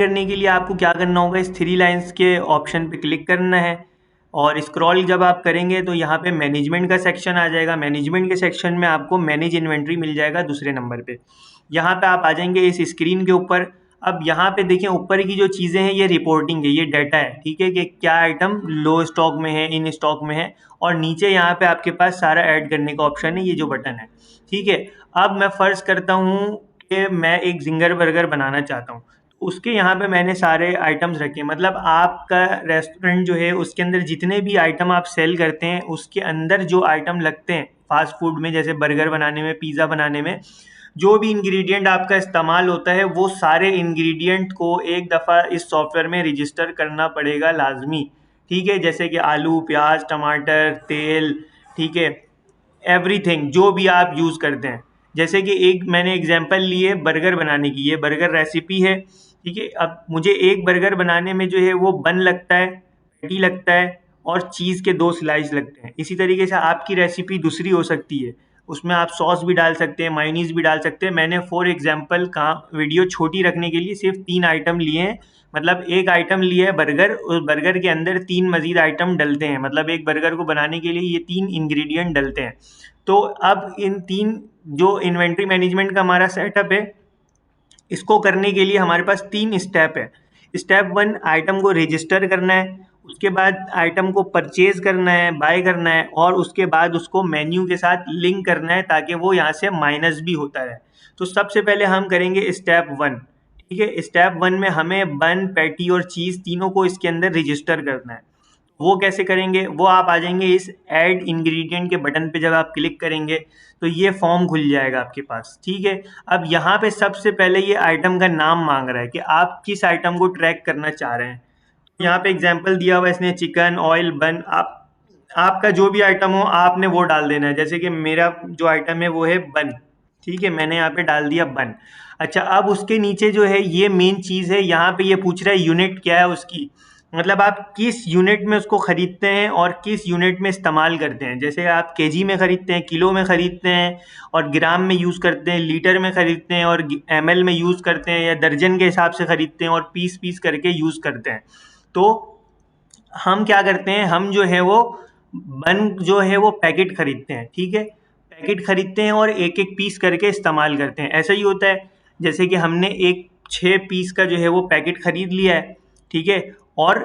करने के लिए आपको क्या करना होगा, इस 3 लाइन्स के ऑप्शन पे क्लिक करना है और स्क्रॉल जब आप करेंगे तो यहाँ पे मैनेजमेंट का सेक्शन आ जाएगा। मैनेजमेंट के सेक्शन में आपको मैनेज इन्वेंट्री मिल जाएगा दूसरे नंबर पे। यहाँ पे आप आ जाएंगे इस स्क्रीन के ऊपर। अब यहाँ पे देखें ऊपर की जो चीज़ें हैं ये रिपोर्टिंग है, ये डाटा है, ठीक है, कि क्या आइटम लो स्टॉक में है, इन स्टॉक में है, और नीचे यहाँ पे आपके पास सारा ऐड करने का ऑप्शन है, ये जो बटन है, ठीक है। अब मैं फ़र्ज़ करता हूँ कि मैं एक जिंगर बर्गर बनाना चाहता हूँ, उसके यहाँ पे मैंने सारे आइटम्स रखे। मतलब आपका रेस्टोरेंट जो है उसके अंदर जितने भी आइटम आप सेल करते हैं उसके अंदर जो आइटम लगते हैं फास्ट फूड में, जैसे बर्गर बनाने में, पिज़्ज़ा बनाने में, जो भी इंग्रेडिएंट आपका इस्तेमाल होता है वो सारे इंग्रेडिएंट को एक दफ़ा इस सॉफ्टवेयर में रजिस्टर करना पड़ेगा लाजमी, ठीक है। जैसे कि आलू, प्याज, टमाटर, तेल, ठीक है, एवरीथिंग जो भी आप यूज़ करते हैं। जैसे कि एक मैंने एग्जांपल ली है बर्गर बनाने की, ये बर्गर रेसिपी है, ठीक है। अब मुझे एक बर्गर बनाने में जो है वो बन लगता है, पैटी लगता है, और चीज़ के 2 स्लाइस लगते हैं। इसी तरीके से आपकी रेसिपी दूसरी हो सकती है, उसमें आप सॉस भी डाल सकते हैं, मायोनीज़ भी डाल सकते हैं। मैंने फॉर एग्जांपल कहा, वीडियो छोटी रखने के लिए सिर्फ 3 आइटम लिए हैं। मतलब एक आइटम लिया है बर्गर, उस बर्गर के अंदर 3 मज़ीद आइटम डलते हैं। मतलब एक बर्गर को बनाने के लिए ये 3 इंग्रेडिएंट डलते हैं। तो अब इन 3 जो इन्वेंट्री मैनेजमेंट का हमारा सेटअप है, इसको करने के लिए हमारे पास 3 स्टेप है। स्टेप 1, आइटम को रजिस्टर करना है, उसके बाद आइटम को परचेज करना है, बाय करना है, और उसके बाद उसको मेन्यू के साथ लिंक करना है ताकि वो यहाँ से माइनस भी होता रहे। तो सबसे पहले हम करेंगे स्टेप 1, ठीक है। स्टेप 1 में हमें बन, पैटी और चीज़ तीनों को इसके अंदर रजिस्टर करना है। वो कैसे करेंगे, वो आप आ जाएंगे इस ऐड इंग्रेडिएंट के बटन पे, जब आप क्लिक करेंगे तो ये फॉर्म खुल जाएगा आपके पास, ठीक है। अब यहाँ पे सबसे पहले ये आइटम का नाम मांग रहा है कि आप किस आइटम को ट्रैक करना चाह रहे हैं। यहाँ पे एग्जांपल दिया हुआ है इसने, चिकन, ऑयल, बन। आप आपका जो भी आइटम हो आपने वो डाल देना है। जैसे कि मेरा जो आइटम है वो है बन, ठीक है, मैंने यहाँ पे डाल दिया बन। अच्छा, अब उसके नीचे जो है ये मेन चीज़ है, यहाँ पे ये पूछ रहा है यूनिट क्या है उसकी। मतलब आप किस यूनिट में उसको ख़रीदते हैं और किस यूनिट में इस्तेमाल करते हैं। जैसे आप केजी में ख़रीदते हैं, किलो में ख़रीदते हैं, और ग्राम में यूज़ करते हैं, लीटर में ख़रीदते हैं, और एमएल में यूज़ करते हैं, या दर्जन के हिसाब से ख़रीदते हैं और पीस पीस करके यूज़ करते हैं। तो हम क्या करते हैं, हम जो है वो बन जो है वो पैकेट खरीदते हैं, ठीक है। पैकेट खरीदते हैं और एक एक पीस करके इस्तेमाल करते हैं। ऐसा ही होता है, जैसे कि हमने एक 6 पीस का जो है वो पैकेट खरीद लिया है, ठीक है, और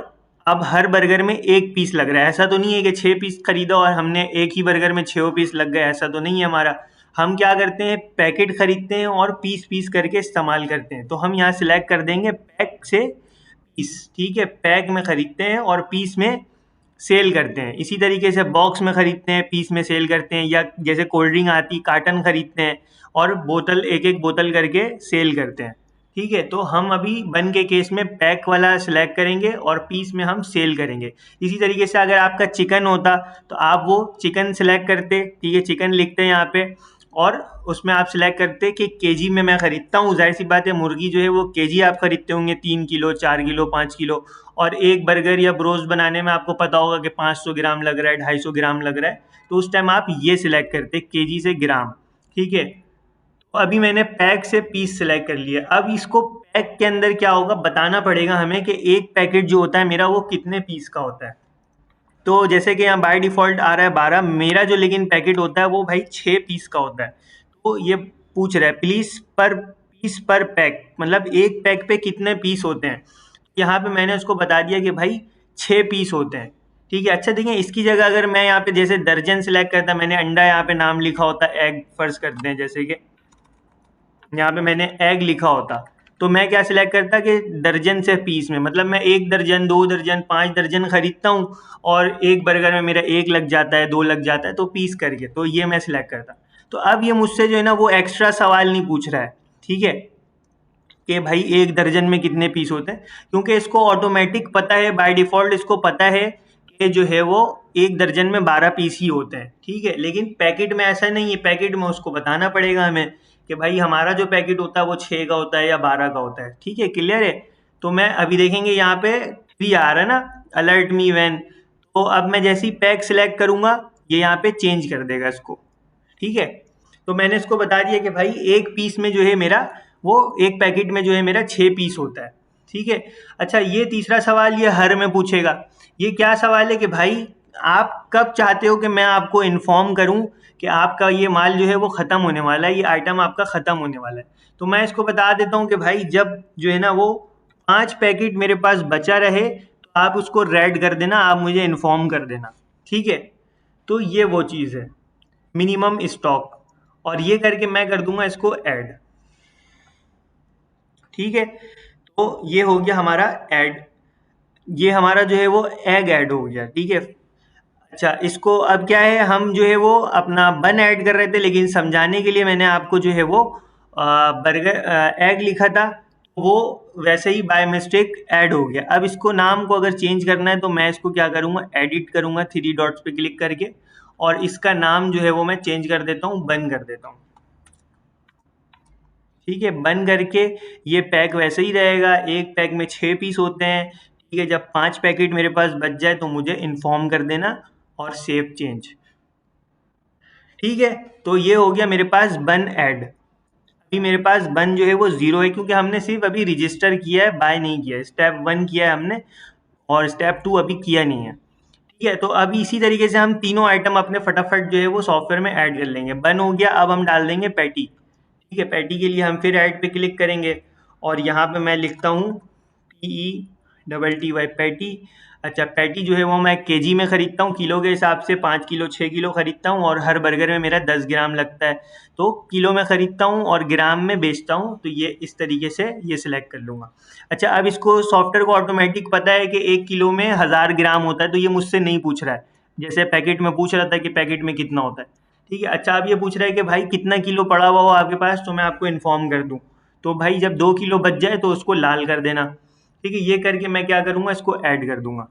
अब हर बर्गर में एक पीस लग रहा है। ऐसा तो नहीं है कि 6 पीस खरीदा और हमने एक ही बर्गर में 6 पीस लग गए, ऐसा तो नहीं है हमारा। हम क्या करते हैं, पैकेट खरीदते हैं और पीस पीस करके इस्तेमाल करते हैं। तो हम यहाँ सिलेक्ट कर देंगे पैक से पीस, ठीक है। पैक में खरीदते हैं और पीस में सेल करते हैं। इसी तरीके से बॉक्स में खरीदते हैं, पीस में सेल करते हैं, या जैसे कोल्ड ड्रिंक आती, कार्टन खरीदते हैं और बोतल, एक एक बोतल करके सेल करते हैं, ठीक है। तो हम अभी बन के केस में पैक वाला सिलेक्ट करेंगे और पीस में हम सेल करेंगे। इसी तरीके से अगर आपका चिकन होता तो आप वो चिकन सेलेक्ट करते, ठीक है, चिकन लिखते हैं यहाँ पे, और उसमें आप सिलेक्ट करते कि केजी में मैं ख़रीदता हूँ। ज़ाहिर सी बात है, मुर्गी जो है वो केजी आप ख़रीदते होंगे, 3 किलो, 4 किलो, 5 किलो, और एक बर्गर या ब्रोस्ट बनाने में आपको पता होगा कि 500 ग्राम लग रहा है, 250 ग्राम लग रहा है। तो उस टाइम आप ये सिलेक्ट करते केजी से ग्राम, ठीक है। तो अभी मैंने पैक से पीस सेलेक्ट कर लिया। अब इसको पैक के अंदर क्या होगा बताना पड़ेगा हमें कि एक पैकेट जो होता है मेरा वो कितने पीस का होता है। तो जैसे कि यहाँ बाय डिफ़ॉल्ट आ रहा है 12, मेरा जो लेकिन पैकेट होता है वो भाई 6 पीस का होता है। तो ये पूछ रहा है प्लीज़ पर पीस पर पैक, मतलब एक पैक पे कितने पीस होते हैं। यहाँ पे मैंने उसको बता दिया कि भाई 6 पीस होते हैं, ठीक है। अच्छा देखिए, इसकी जगह अगर मैं यहाँ पे जैसे दर्जन सेलेक्ट करता, मैंने अंडा यहाँ पे नाम लिखा होता, एग फर्ज करते हैं, जैसे कि यहाँ पे मैंने एग लिखा होता, तो मैं क्या सिलेक्ट करता कि दर्जन से पीस में, मतलब मैं 1 दर्जन, 2 दर्जन, 5 दर्जन खरीदता हूँ और एक बर्गर में मेरा 1 लग जाता है, 2 लग जाता है, तो पीस करके, तो ये मैं सिलेक्ट करता। तो अब ये मुझसे जो है ना वो एक्स्ट्रा सवाल नहीं पूछ रहा है, ठीक है, कि भाई 1 दर्जन में कितने पीस होते हैं, क्योंकि इसको ऑटोमेटिक पता है, बाय डिफ़ॉल्ट इसको पता है कि जो है वो 1 दर्जन में 12 पीस ही होते हैं, ठीक है। लेकिन पैकेट में ऐसा नहीं है, पैकेट में उसको बताना पड़ेगा हमें कि भाई हमारा जो पैकेट होता है वो 6 का होता है या 12 का होता है, ठीक है, क्लियर है। तो मैं अभी देखेंगे यहाँ पे भी आ रहा है ना, अलर्ट मी व्हेन। तो अब मैं जैसे ही पैक सिलेक्ट करूँगा ये यहाँ पे चेंज कर देगा इसको, ठीक है। तो मैंने इसको बता दिया कि भाई एक पीस में जो है मेरा वो एक पैकेट में जो है मेरा 6 पीस होता है। ठीक है। अच्छा, ये तीसरा सवाल ये हर में पूछेगा। ये क्या सवाल है कि भाई आप कब चाहते हो कि मैं आपको इन्फॉर्म करूं कि आपका ये माल जो है वो ख़त्म होने वाला है, ये आइटम आपका ख़त्म होने वाला है। तो मैं इसको बता देता हूं कि भाई जब जो है ना वो 5 पैकेट मेरे पास बचा रहे तो आप उसको रेड कर देना, आप मुझे इन्फॉर्म कर देना। ठीक है, तो ये वो चीज़ है मिनिमम स्टॉक, और ये करके मैं कर दूंगा इसको ऐड। ठीक है, तो ये हो गया हमारा ऐड, ये हमारा जो है वो एग ऐड हो गया। ठीक है। अच्छा, इसको अब क्या है, हम जो है वो अपना बन ऐड कर रहे थे, लेकिन समझाने के लिए मैंने आपको जो है वो बर्गर एग लिखा था, वो वैसे ही बाय मिस्टेक ऐड हो गया। अब इसको नाम को अगर चेंज करना है तो मैं इसको क्या करूँगा, एडिट करूँगा 3 डॉट्स पे क्लिक करके, और इसका नाम जो है वो मैं चेंज कर देता हूँ, बन कर देता हूँ। ठीक है, बन करके ये पैक वैसे ही रहेगा, एक पैक में 6 पीस होते हैं। ठीक है, जब 5 पैकेट मेरे पास बच जाए तो मुझे इन्फॉर्म कर देना और सेव चेंज। ठीक है, तो ये हो गया मेरे पास बन ऐड। अभी मेरे पास बन जो है वो 0 है, क्योंकि हमने सिर्फ अभी रजिस्टर किया है, बाय नहीं किया है। स्टेप 1 किया है हमने और स्टेप 2 अभी किया नहीं है। ठीक है, तो अभी इसी तरीके से हम तीनों आइटम अपने फटाफट जो है वो सॉफ्टवेयर में ऐड कर लेंगे। बन हो गया, अब हम डाल देंगे पैटी। ठीक है, पैटी के लिए हम फिर ऐड पे क्लिक करेंगे और यहाँ पे मैं लिखता हूँ PETTY पैटी। अच्छा, पैटी जो है वो मैं केजी में ख़रीदता हूँ, किलो के हिसाब से 5 किलो 6 किलो ख़रीदता हूँ, और हर बर्गर में मेरा 10 ग्राम लगता है, तो किलो में ख़रीदता हूँ और ग्राम में बेचता हूँ। तो ये इस तरीके से ये सिलेक्ट कर लूँगा। अच्छा, अब इसको सॉफ्टवेयर को ऑटोमेटिक पता है कि 1 किलो में 1000 ग्राम होता है, तो ये मुझसे नहीं पूछ रहा है, जैसे पैकेट में पूछ रहा था कि पैकेट में कितना होता है। ठीक है। अच्छा, अब ये पूछ रहा है कि भाई कितना किलो पड़ा हुआ हो आपके पास, तो मैं आपको इन्फॉर्म कर दूँ। तो भाई जब 2 किलो बच जाए तो उसको लाल कर देना। ठीक है, ये करके मैं क्या करूँगा, इसको ऐड कर दूंगा।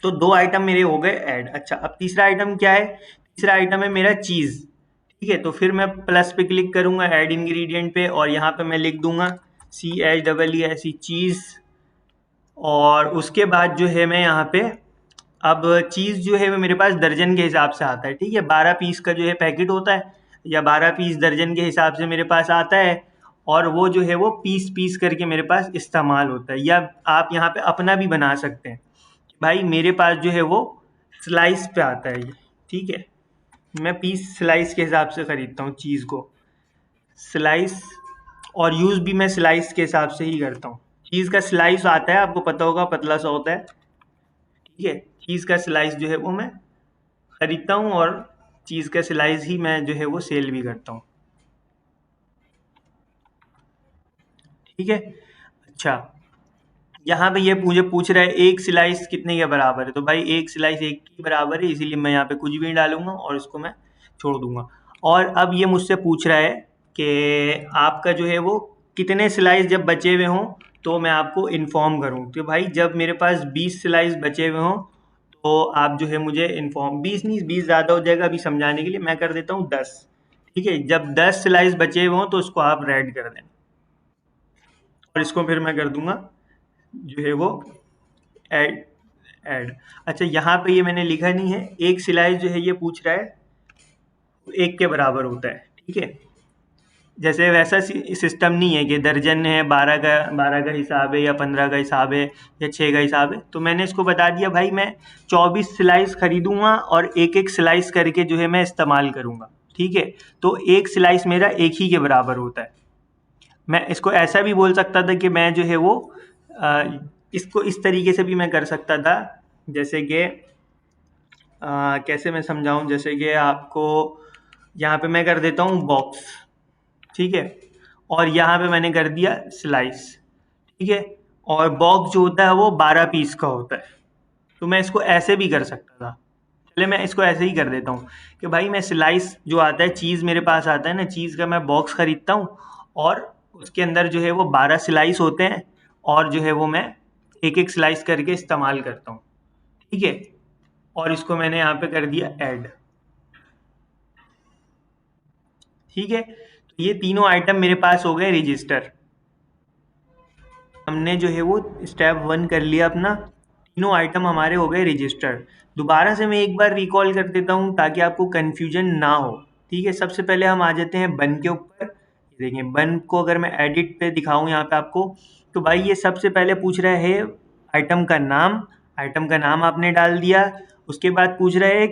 तो 2 आइटम मेरे हो गए ऐड। अच्छा, अब तीसरा आइटम क्या है, तीसरा आइटम है मेरा चीज़। ठीक है, तो फिर मैं प्लस पे क्लिक करूँगा ऐड इंग्रेडिएंट पे, और यहाँ पे मैं लिख दूंगा CHEESE चीज़, और उसके बाद जो है मैं यहाँ पे अब चीज़ जो है वो मेरे पास दर्जन के हिसाब से आता है। ठीक है, 12 पीस का जो है पैकेट होता है, या 12 पीस दर्जन के हिसाब से मेरे पास आता है, और वो जो है वो पीस पीस करके मेरे पास इस्तेमाल होता है। या आप यहाँ पे अपना भी बना सकते हैं, भाई मेरे पास जो है वो स्लाइस पे आता है ये। ठीक है, मैं पीस स्लाइस के हिसाब से ख़रीदता हूँ चीज़ को, स्लाइस, और यूज़ भी मैं स्लाइस के हिसाब से ही करता हूँ। चीज़ का स्लाइस आता है, आपको पता होगा, पतला सा होता है। ठीक है, चीज़ का स्लाइस जो है वो मैं खरीदता हूँ, और चीज़ का स्लाइस ही मैं जो है वो सेल भी करता हूँ। ठीक है। अच्छा, यहाँ पे ये मुझे पूछ रहा है एक स्लाइस कितने के बराबर है, तो भाई एक स्लाइस एक के बराबर है, इसीलिए मैं यहाँ पे कुछ भी नहीं डालूंगा और इसको मैं छोड़ दूंगा। और अब ये मुझसे पूछ रहा है कि आपका जो है वो कितने स्लाइस जब बचे हुए हों तो मैं आपको इन्फॉर्म करूँ। तो भाई जब मेरे पास 20 स्लाइस बचे हुए हों तो आप जो है मुझे इन्फॉर्म, 20 नहीं, 20 ज़्यादा हो जाएगा, अभी समझाने के लिए मैं कर देता हूँ 10। ठीक है, जब 10 स्लाइस बचे हुए हों तो उसको आप रेड कर दें, और इसको फिर मैं कर दूंगा जो है वो ऐड ऐड। अच्छा, यहाँ पे ये मैंने लिखा नहीं है, एक स्लाइस जो है ये पूछ रहा है एक के बराबर होता है। ठीक है, जैसे वैसा सिस्टम नहीं है कि दर्जन है, 12 का हिसाब है, या 15 का हिसाब है, या 6 का हिसाब है। तो मैंने इसको बता दिया भाई मैं 24 स्लाइस खरीदूंगा और एक एक स्लाइस करके जो है मैं इस्तेमाल करूंगा। ठीक है, तो एक स्लाइस मेरा एक ही के बराबर होता है। मैं इसको ऐसा भी बोल सकता था कि मैं जो है वो अ, इसको इस तरीके से भी मैं कर सकता था, जैसे कि कैसे मैं समझाऊं, जैसे कि आपको यहाँ पे मैं कर देता हूँ बॉक्स। ठीक है, और यहाँ पे मैंने कर दिया स्लाइस। ठीक है, और बॉक्स जो होता है वो 12 पीस का होता है, तो मैं इसको ऐसे भी कर सकता था। चले मैं इसको ऐसे ही कर देता हूँ कि भाई मैं स्लाइस जो आता है, चीज़ मेरे पास आता है ना, चीज़ का मैं बॉक्स खरीदता हूँ, और उसके अंदर जो है वो 12 स्लाइस होते हैं, और जो है वो मैं एक एक स्लाइस करके इस्तेमाल करता हूँ। ठीक है, और इसको मैंने यहाँ पे कर दिया ऐड। ठीक है, तो ये तीनों आइटम मेरे पास हो गए रजिस्टर। हमने जो है वो स्टेप 1 कर लिया अपना, तीनों आइटम हमारे हो गए रजिस्टर। दोबारा से मैं एक बार रिकॉल कर देता हूँ ताकि आपको कन्फ्यूजन ना हो। ठीक है, सबसे पहले हम आ जाते हैं बन के ऊपर। देखिए बन को अगर मैं एडिट पे दिखाऊं यहाँ पे आपको, तो भाई ये सबसे पहले पूछ रहा है आइटम का नाम। आइटम का नाम आपने डाल दिया। उसके बाद पूछ रहा है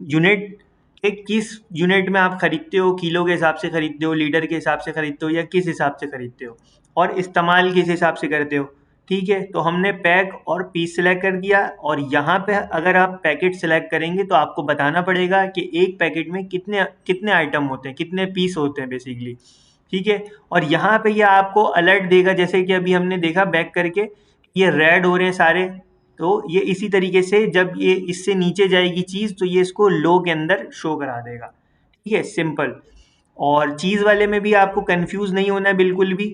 यूनिट, कि किस यूनिट में आप खरीदते हो, किलो के हिसाब से खरीदते हो, लीटर के हिसाब से खरीदते हो, या किस हिसाब से खरीदते हो, और इस्तेमाल किस हिसाब से करते हो। ठीक है, तो हमने पैक और पीस सेलेक्ट कर दिया। और यहाँ पे अगर आप पैकेट सेलेक्ट करेंगे तो आपको बताना पड़ेगा कि एक पैकेट में कितने कितने आइटम होते हैं, कितने पीस होते हैं बेसिकली। ठीक है, और यहाँ पे ये आपको अलर्ट देगा, जैसे कि अभी हमने देखा बैक करके ये रेड हो रहे हैं सारे। तो ये इसी तरीके से जब ये इससे नीचे जाएगी चीज़ तो ये इसको लो के अंदर शो करा देगा। ठीक है, सिंपल। और चीज़ वाले में भी आपको कंफ्यूज नहीं होना है बिल्कुल भी।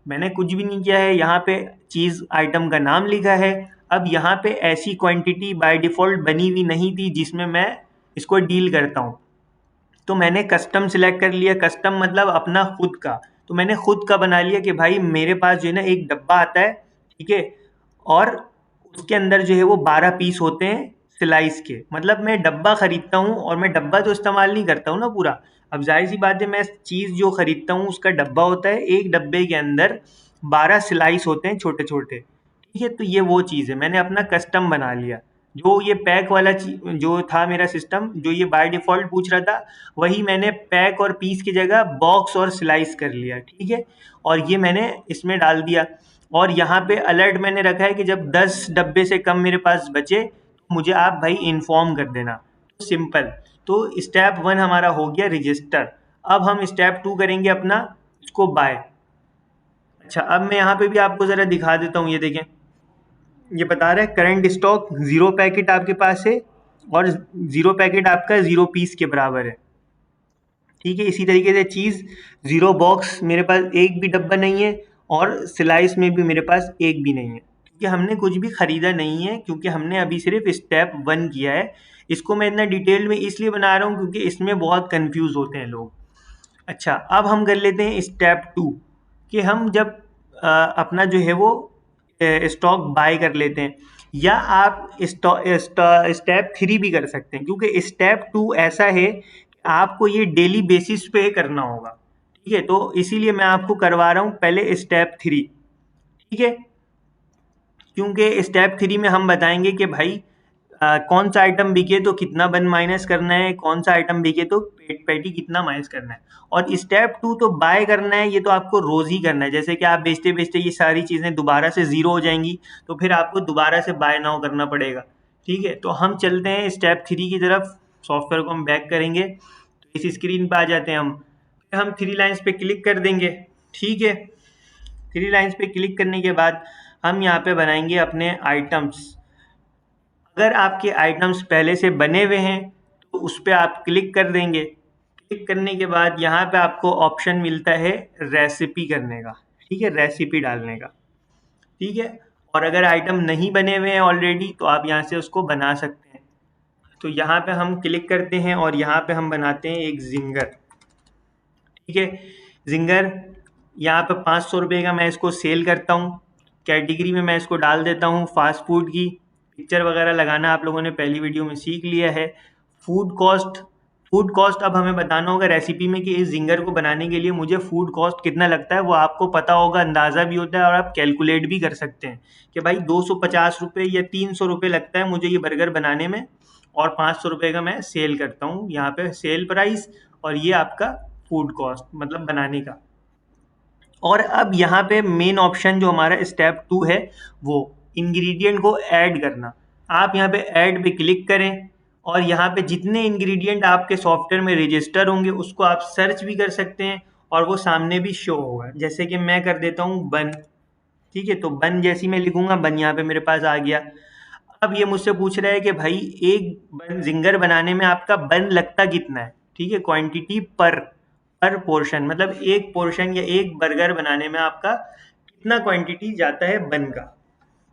मैंने कुछ भी नहीं किया है, यहाँ पे चीज़ आइटम का नाम लिखा है। अब यहाँ पे ऐसी क्वांटिटी बाय डिफ़ॉल्ट बनी हुई नहीं थी जिसमें मैं इसको डील करता हूँ, तो मैंने कस्टम सिलेक्ट कर लिया। कस्टम मतलब अपना खुद का। तो मैंने खुद का बना लिया कि भाई मेरे पास जो है ना एक डब्बा आता है, ठीक है, और उसके अंदर जो है वो 12 पीस होते हैं स्लाइस के। मतलब मैं डब्बा खरीदता हूँ और मैं डब्बा तो इस्तेमाल नहीं करता हूँ ना पूरा। अब जाहिर सी बात है, मैं चीज़ जो खरीदता हूँ उसका डब्बा होता है, एक डब्बे के अंदर 12 स्लाइस होते हैं छोटे छोटे। ठीक है, तो ये वो चीज़ है, मैंने अपना कस्टम बना लिया। जो ये पैक वाला जो था मेरा सिस्टम, जो ये बाय डिफ़ॉल्ट पूछ रहा था, वही मैंने पैक और पीस की जगह बॉक्स और स्लाइस कर लिया। ठीक है, और ये मैंने इसमें डाल दिया। और यहाँ पे अलर्ट मैंने रखा है कि जब 10 डब्बे से कम मेरे पास बचे तो मुझे आप भाई इन्फॉर्म कर देना। सिंपल। तो स्टेप 1 हमारा हो गया रजिस्टर। अब हम स्टेप 2 करेंगे अपना इसको बाय। अच्छा, अब मैं यहाँ पे भी आपको ज़रा दिखा देता हूँ। ये देखें, ये बता रहा है करंट स्टॉक 0 पैकेट आपके पास है, और 0 पैकेट आपका 0 पीस के बराबर है। ठीक है, इसी तरीके से चीज़ 0 बॉक्स मेरे पास एक भी डब्बा नहीं है, और स्लाइस में भी मेरे पास एक भी नहीं है, क्योंकि हमने कुछ भी ख़रीदा नहीं है, क्योंकि हमने अभी सिर्फ स्टेप 1 किया है। इसको मैं इतना डिटेल में इसलिए बना रहा हूँ क्योंकि इसमें बहुत कंफ्यूज होते हैं लोग। अच्छा, अब हम कर लेते हैं स्टेप 2, कि हम जब अपना जो है वो स्टॉक बाय कर लेते हैं, या आप स्टेप 3 भी कर सकते हैं, क्योंकि स्टेप 2 ऐसा है कि आपको ये डेली बेसिस पे करना होगा। ठीक है, तो इसीलिए मैं आपको करवा रहा हूँ पहले स्टेप 3। ठीक है, क्योंकि स्टेप 3 में हम बताएंगे कि भाई कौन सा आइटम बिके तो कितना बन माइनस करना है, कौन सा आइटम बिके तो पैटी कितना माइनस करना है। और स्टेप 2 तो बाय करना है, ये तो आपको रोज ही करना है। जैसे कि आप बेचते बेचते ये सारी चीज़ें दोबारा से ज़ीरो हो जाएंगी, तो फिर आपको दोबारा से बाय नाउ करना पड़ेगा। ठीक है, तो हम चलते हैं स्टेप 3 की तरफ। सॉफ्टवेयर को हम बैक करेंगे तो इस स्क्रीन पर आ जाते हैं हम। फिर हम 3 लाइन्स पे क्लिक कर देंगे। ठीक है, 3 लाइन्स पे क्लिक करने के बाद हम यहाँ पे बनाएंगे अपने आइटम्स। अगर आपके आइटम्स पहले से बने हुए हैं तो उस पर आप क्लिक कर देंगे। क्लिक करने के बाद यहाँ पे आपको ऑप्शन मिलता है रेसिपी करने का। ठीक है, रेसिपी डालने का। ठीक है, और अगर आइटम नहीं बने हुए हैं ऑलरेडी तो आप यहाँ से उसको बना सकते हैं। तो यहाँ पे हम क्लिक करते हैं और यहाँ पे हम बनाते हैं एक जिंगर। ठीक है, जिंगर यहाँ पे 500 रुपये का मैं इसको सेल करता हूँ। कैटेगरी में मैं इसको डाल देता हूँ फास्ट फूड की। पिक्चर वगैरह लगाना आप लोगों ने पहली वीडियो में सीख लिया है। फूड कॉस्ट, फूड कॉस्ट अब हमें बताना होगा रेसिपी में कि इस जिंगर को बनाने के लिए मुझे फूड कॉस्ट कितना लगता है, वो आपको पता होगा, अंदाज़ा भी होता है, और आप कैलकुलेट भी कर सकते हैं कि भाई 250 रुपये या 300 रुपये लगता है मुझे ये बर्गर बनाने में, और 500 रुपये का मैं सेल करता हूँ। यहाँ पे सेल प्राइस, और ये आपका फूड कॉस्ट मतलब बनाने का। और अब यहाँ पे मेन ऑप्शन जो हमारा स्टेप 2 है वो इंग्रेडिएंट को ऐड करना। आप यहाँ पे ऐड पे क्लिक करें, और यहाँ पे जितने इंग्रेडिएंट आपके सॉफ्टवेयर में रजिस्टर होंगे उसको आप सर्च भी कर सकते हैं, और वो सामने भी शो होगा। जैसे कि मैं कर देता हूँ बन। ठीक है, तो बन जैसी मैं लिखूंगा, बन यहाँ पे मेरे पास आ गया। अब ये मुझसे पूछ रहा है कि भाई एक बन जिंगर बनाने में आपका बन लगता कितना है। ठीक है, क्वांटिटी पर पोर्शन, मतलब एक पोर्शन या एक बर्गर बनाने में आपका कितना क्वांटिटी जाता है बन का।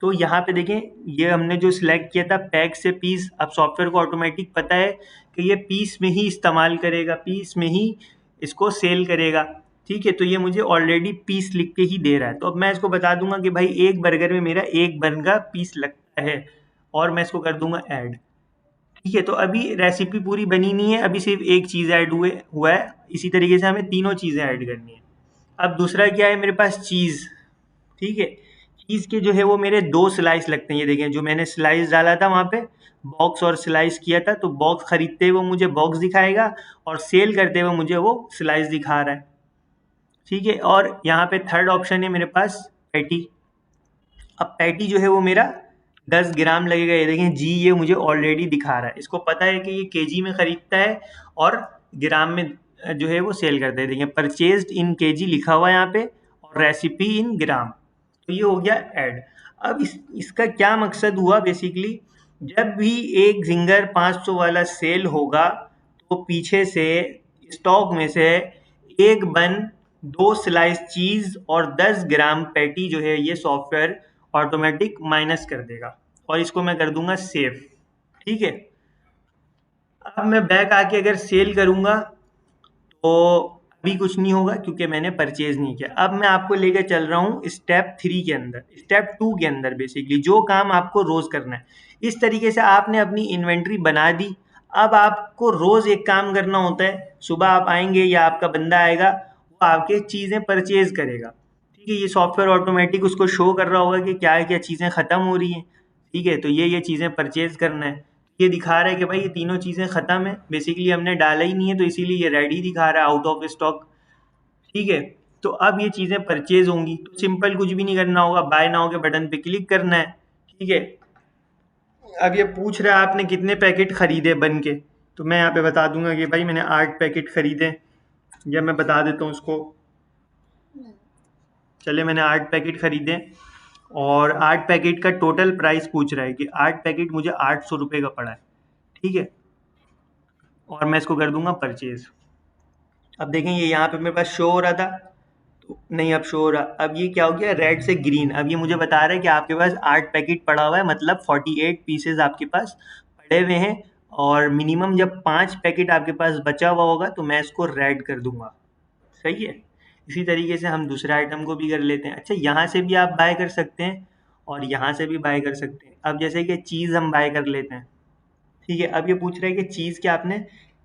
तो यहाँ पे देखें, ये हमने जो सिलेक्ट किया था पैक से पीस, अब सॉफ्टवेयर को ऑटोमेटिक पता है कि ये पीस में ही इस्तेमाल करेगा, पीस में ही इसको सेल करेगा। ठीक है, तो ये मुझे ऑलरेडी पीस लिख के ही दे रहा है। तो अब मैं इसको बता दूंगा कि भाई एक बर्गर में मेरा एक बन का पीस लगता है, और मैं इसको कर दूंगा ऐड। ठीक है, तो अभी रेसिपी पूरी बनी नहीं है, अभी सिर्फ एक चीज़ ऐड हुआ है। इसी तरीके से हमें तीनों चीज़ें ऐड करनी है। अब दूसरा क्या है मेरे पास, चीज़। ठीक है, चीज़ के जो है वो मेरे 2 स्लाइस लगते हैं। ये देखें, जो मैंने स्लाइस डाला था वहाँ पे, बॉक्स और स्लाइस किया था, तो बॉक्स खरीदते हुए मुझे बॉक्स दिखाएगा और सेल करते हुए मुझे वो स्लाइस दिखा रहा है। ठीक है, और यहाँ पे थर्ड ऑप्शन है मेरे पास पैटी। अब पैटी जो है वो मेरा 10 ग्राम लगेगा। ये देखें जी, ये मुझे ऑलरेडी दिखा रहा है, इसको पता है कि ये केजी में खरीदता है और ग्राम में जो है वो सेल करता है। देखें परचेज्ड इन केजी लिखा हुआ है यहाँ पे और रेसिपी इन ग्राम, तो ये हो गया ऐड। अब इसका क्या मकसद हुआ बेसिकली, जब भी एक जिंगर 500 वाला सेल होगा तो पीछे से स्टॉक में से एक बन, 2 स्लाइस चीज़ और 10 ग्राम पैटी जो है ये सॉफ्टवेयर ऑटोमेटिक माइनस कर देगा और इसको मैं कर दूंगा सेव। ठीक है, अब मैं बैक आके अगर सेल करूंगा तो अभी कुछ नहीं होगा क्योंकि मैंने परचेज नहीं किया। अब मैं आपको लेकर चल रहा हूँ स्टेप 3 के अंदर, स्टेप 2 के अंदर बेसिकली जो काम आपको रोज करना है। इस तरीके से आपने अपनी इन्वेंट्री बना दी। अब आपको रोज एक काम करना होता है, सुबह आप आएंगे या आपका बंदा आएगा, वो आपके चीज़ें परचेज करेगा। ठीक है, ये सॉफ्टवेयर ऑटोमेटिक उसको शो कर रहा होगा कि क्या क्या चीज़ें ख़त्म हो रही हैं। ठीक है, तो ये चीज़ें परचेज करना है, ये दिखा रहा है कि भाई ये तीनों चीज़ें ख़त्म है, बेसिकली हमने डाला ही नहीं है तो इसीलिए ये रेडी दिखा रहा है, आउट ऑफ स्टॉक। ठीक है, तो अब ये चीज़ें परचेज होंगी तो सिंपल कुछ भी नहीं करना होगा, बाय नाउ के बटन पे क्लिक करना है। ठीक है, अब ये पूछ रहा है आपने कितने पैकेट खरीदे बन के, तो मैं यहाँ पे बता दूंगा कि भाई मैंने 8 पैकेट खरीदे, या मैं बता देता हूँ उसको। चले, मैंने 8 पैकेट खरीदे और 8 पैकेट का टोटल प्राइस पूछ रहा है कि 8 पैकेट मुझे 800 रुपये का पड़ा है। ठीक है, और मैं इसको कर दूंगा परचेज। अब देखें ये यहाँ पे मेरे पास शो हो रहा था, तो नहीं अब शो हो रहा, अब ये क्या हो गया रेड से ग्रीन। अब ये मुझे बता रहा है कि आपके पास 8 पैकेट पड़ा हुआ है, मतलब 48 पीसेज आपके पास पड़े हुए हैं और मिनिमम जब 5 पैकेट आपके पास बचा हुआ होगा तो मैं इसको रेड कर दूंगा। सही है, इसी तरीके से हम दूसरे आइटम को भी कर लेते हैं। अच्छा, यहाँ से भी आप बाय कर सकते हैं और यहाँ से भी बाय कर सकते हैं। अब जैसे कि चीज़ हम बाय कर लेते हैं। ठीक है, अब ये पूछ रहा है कि चीज़ के आपने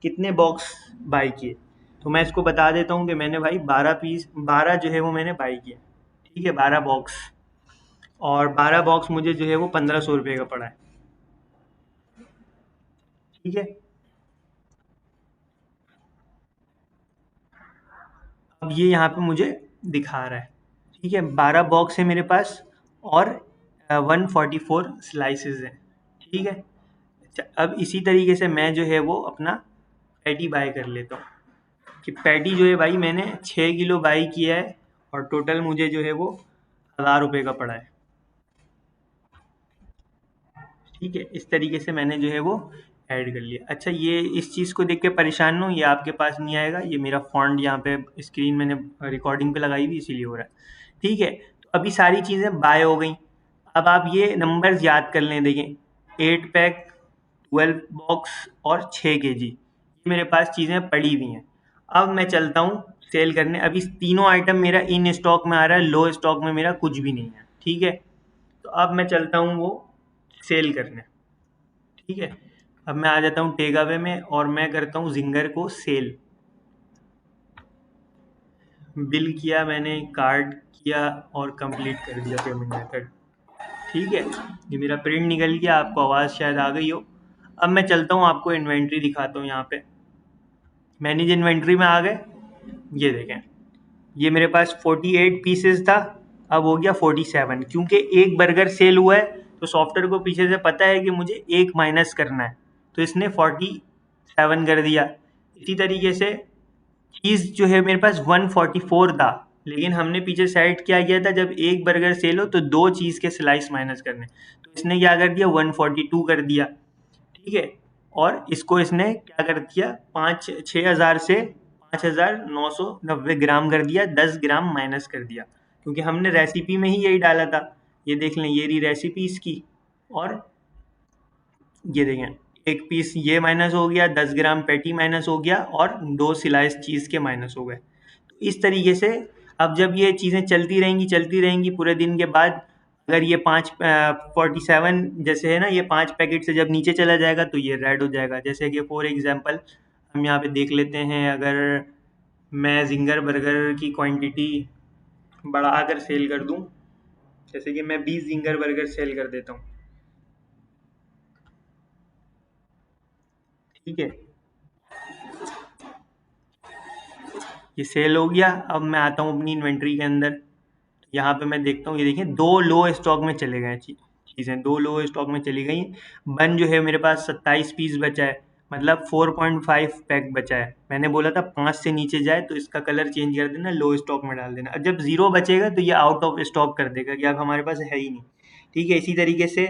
कितने बॉक्स बाय किए, तो मैं इसको बता देता हूँ कि मैंने भाई 12 जो है वो मैंने बाय किए। ठीक है, 12 बॉक्स, और 12 बॉक्स मुझे जो है वो 1500 रुपये का पड़ा है। ठीक है, अब ये यहाँ पे मुझे दिखा रहा है। ठीक है, 12 बॉक्स है मेरे पास और 144 स्लाइसेस हैं। ठीक है, अच्छा अब इसी तरीके से मैं जो है वो अपना पैटी बाय कर लेता हूँ कि पैटी जो है भाई मैंने 6 किलो बाई किया है और टोटल मुझे जो है वो 1000 रुपये का पड़ा है। ठीक है, इस तरीके से मैंने जो है वो ऐड कर लिया। अच्छा, ये इस चीज़ को देख के परेशान हो, ये आपके पास नहीं आएगा, ये मेरा फॉन्ट यहाँ पे स्क्रीन मैंने रिकॉर्डिंग पे लगाई हुई इसीलिए हो रहा है। ठीक है, तो अभी सारी चीज़ें बाय हो गई। अब आप ये नंबर्स याद कर लें, देखें 8 पैक, 12 बॉक्स और 6 kg, ये मेरे पास चीज़ें पड़ी हुई हैं। अब मैं चलता हूँ सेल करने। अभी तीनों आइटम मेरा इन स्टॉक में आ रहा है, लो स्टॉक में मेरा कुछ भी नहीं है। ठीक है, तो अब मैं चलता हूँ वो सेल करने। ठीक है, अब मैं आ जाता हूँ टेक अवे में और मैं करता हूँ जिंगर को सेल। बिल किया मैंने, कार्ड किया और कंप्लीट कर दिया पेमेंट मेथड। ठीक है, ये मेरा प्रिंट निकल गया, आपको आवाज़ शायद आ गई हो। अब मैं चलता हूँ आपको इन्वेंट्री दिखाता हूँ। यहाँ पे मैनेज इन्वेंट्री में आ गए, ये देखें ये मेरे पास 48 पीसेस था, अब हो गया 47, क्योंकि एक बर्गर सेल हुआ है तो सॉफ्टवेयर को पीछे से पता है कि मुझे एक माइनस करना है, तो इसने 47 कर दिया। इसी तरीके से चीज़ जो है मेरे पास 144 था, लेकिन हमने पीछे सेट क्या किया था, जब एक बर्गर सेल हो तो 2 चीज़ के स्लाइस माइनस करने, तो इसने क्या कर दिया 142 कर दिया। ठीक है, और इसको इसने क्या कर दिया 6,000 से 5,990 ग्राम कर दिया, 10 ग्राम माइनस कर दिया, क्योंकि हमने रेसिपी में ही यही डाला था। ये देख लें, ये रही रेसिपी इसकी, और ये देखें एक पीस ये माइनस हो गया, 10 ग्राम पैटी माइनस हो गया और 2 स्लाइस चीज़ के माइनस हो गए। तो इस तरीके से अब जब ये चीज़ें चलती रहेंगी पूरे दिन के बाद, अगर ये 47 जैसे है ना, ये 5 पैकेट से जब नीचे चला जाएगा तो ये रेड हो जाएगा। जैसे कि फॉर एग्जांपल हम यहाँ पे देख लेते हैं, अगर मैं जिंगर बर्गर की क्वांटिटी बढ़ा कर सेल कर दूं, जैसे कि मैं 20 जिंगर बर्गर सेल कर देता हूँ। ठीक है, ये सेल हो गया। अब मैं आता हूँ अपनी इन्वेंट्री के अंदर। यहाँ पे मैं देखता हूँ, ये देखिए दो लो स्टॉक में चले गए चीज़ें, दो लो स्टॉक में चली गई। बन जो है मेरे पास 27 पीस बचा है, मतलब 4.5 पैक बचा है। मैंने बोला था 5 से नीचे जाए तो इसका कलर चेंज कर देना, लो स्टॉक में डाल देना। अब जब ज़ीरो बचेगा तो ये आउट ऑफ स्टॉक कर देगा कि अब हमारे पास है ही नहीं। ठीक है, इसी तरीके से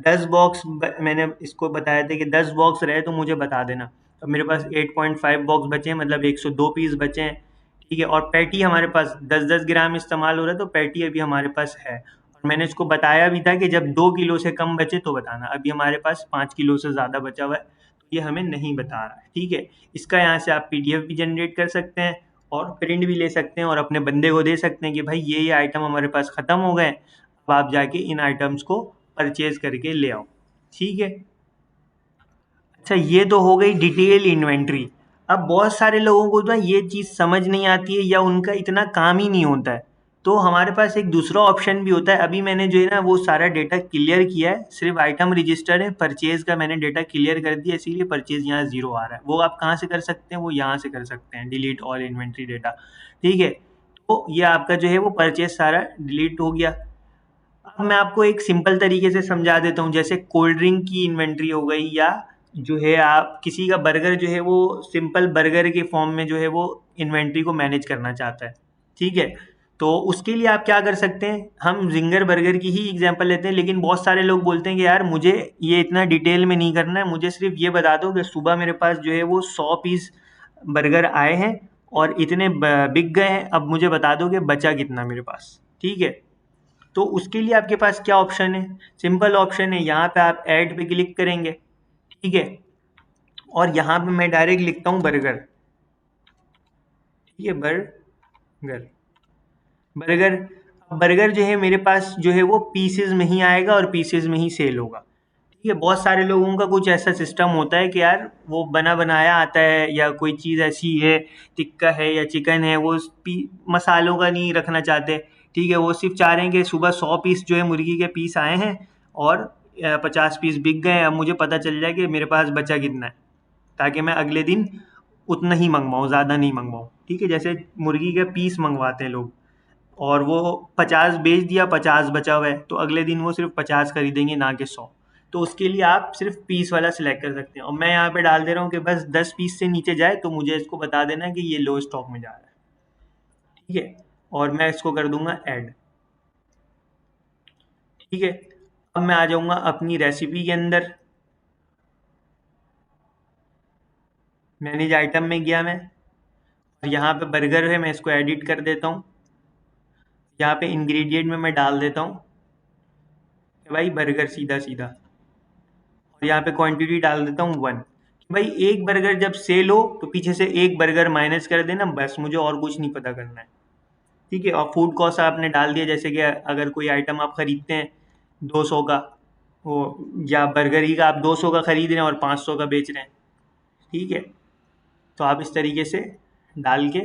10 बॉक्स मैंने इसको बताया था कि 10 बॉक्स रहे तो मुझे बता देना। अब मेरे पास 8.5 बॉक्स बचे हैं, मतलब 102 पीस बचे हैं। ठीक है, और पैटी हमारे पास 10-10 ग्राम इस्तेमाल हो रहा है, तो पैटी अभी हमारे पास है। और मैंने इसको बताया भी था कि जब 2 किलो से कम बचे तो बताना। अभी हमारे पास 5 किलो से ज़्यादा बचा हुआ है, तो ये हमें नहीं बता रहा है। ठीक है, इसका यहाँ से आप पीडीएफ भी जनरेट कर सकते हैं और प्रिंट भी ले सकते हैं और अपने बंदे को दे सकते हैं कि भाई ये आइटम हमारे पास ख़त्म हो गए, अब आप जाके इन आइटम्स को परचेज करके ले आओ। ठीक है, अच्छा ये तो हो गई डिटेल इन्वेंट्री। अब बहुत सारे लोगों को ना ये चीज़ समझ नहीं आती है या उनका इतना काम ही नहीं होता है, तो हमारे पास एक दूसरा ऑप्शन भी होता है। अभी मैंने जो है ना वो सारा डेटा क्लियर किया है, सिर्फ आइटम रजिस्टर है, परचेज का मैंने डेटा क्लियर कर दिया, इसीलिए परचेज यहाँ ज़ीरो आ रहा है। वो आप कहाँ से कर सकते हैं, वो यहाँ से कर सकते हैं, डिलीट ऑल इन्वेंट्री डेटा। ठीक है, तो ये आपका जो है वो परचेज सारा डिलीट हो गया। अब मैं आपको एक सिंपल तरीके से समझा देता हूँ, जैसे कोल्ड ड्रिंक की इन्वेंट्री हो गई, या जो है आप किसी का बर्गर जो है वो सिंपल बर्गर के फॉर्म में जो है वो इन्वेंट्री को मैनेज करना चाहता है। ठीक है, तो उसके लिए आप क्या कर सकते हैं, हम जिंगर बर्गर की ही एग्जांपल लेते हैं, लेकिन बहुत सारे लोग बोलते हैं कि यार मुझे ये इतना डिटेल में नहीं करना है, मुझे सिर्फ ये बता दो कि सुबह मेरे पास जो है वो 100 पीस बर्गर आए हैं और इतने बिक गए हैं, अब मुझे बता दो कि बचा कितना मेरे पास। ठीक है, तो उसके लिए आपके पास क्या ऑप्शन है, सिंपल ऑप्शन है, यहाँ पे आप ऐड पे क्लिक करेंगे। ठीक है, और यहाँ पे मैं डायरेक्ट लिखता हूँ बर्गर। ठीक है, बर्गर, बर्गर। बर्गर जो है मेरे पास जो है वो पीसेज में ही आएगा और पीसेज में ही सेल होगा। ठीक है, बहुत सारे लोगों का कुछ ऐसा सिस्टम होता है कि यार वो बना बनाया आता है या कोई चीज़ ऐसी है, टिक्का है या चिकन है, वो मसालों का नहीं रखना चाहते। ठीक है, वो सिर्फ चाह रहे हैं कि सुबह 100 पीस जो है मुर्गी के पीस आए हैं और 50 पीस बिक गए हैं, अब मुझे पता चल जाए कि मेरे पास बचा कितना है, ताकि मैं अगले दिन उतना ही मंगवाऊँ, ज़्यादा नहीं मंगवाऊँ। ठीक है, जैसे मुर्गी के पीस मंगवाते हैं लोग और वो 50 बेच दिया, 50 बचा हुआ है, तो अगले दिन वो सिर्फ 50 खरीदेंगे, ना कि 100। तो उसके लिए आप सिर्फ पीस वाला सिलेक्ट कर सकते हैं, और मैं यहाँ पे डाल दे रहा हूँ कि बस 10 पीस से नीचे जाए तो मुझे इसको बता देना कि ये लो स्टॉक में जा रहा है। ठीक है, और मैं इसको कर दूंगा ऐड। ठीक है, अब मैं आ जाऊंगा अपनी रेसिपी के अंदर। मैनेज आइटम में गया मैं, और यहाँ पे बर्गर है, मैं इसको एडिट कर देता हूँ। यहाँ पे इंग्रेडिएंट में मैं डाल देता हूँ कि भाई बर्गर, सीधा सीधा। और यहाँ पे क्वांटिटी डाल देता हूँ 1। भाई एक बर्गर जब सेल हो तो पीछे से एक बर्गर माइनस कर देना, बस मुझे और कुछ नहीं पता करना है। ठीक है, और फूड कॉस्ट आपने डाल दिया, जैसे कि अगर कोई आइटम आप खरीदते हैं 200 का, वो या बर्गर ही का आप 200 का खरीद रहे हैं और 500 का बेच रहे हैं। ठीक है, तो आप इस तरीके से डाल के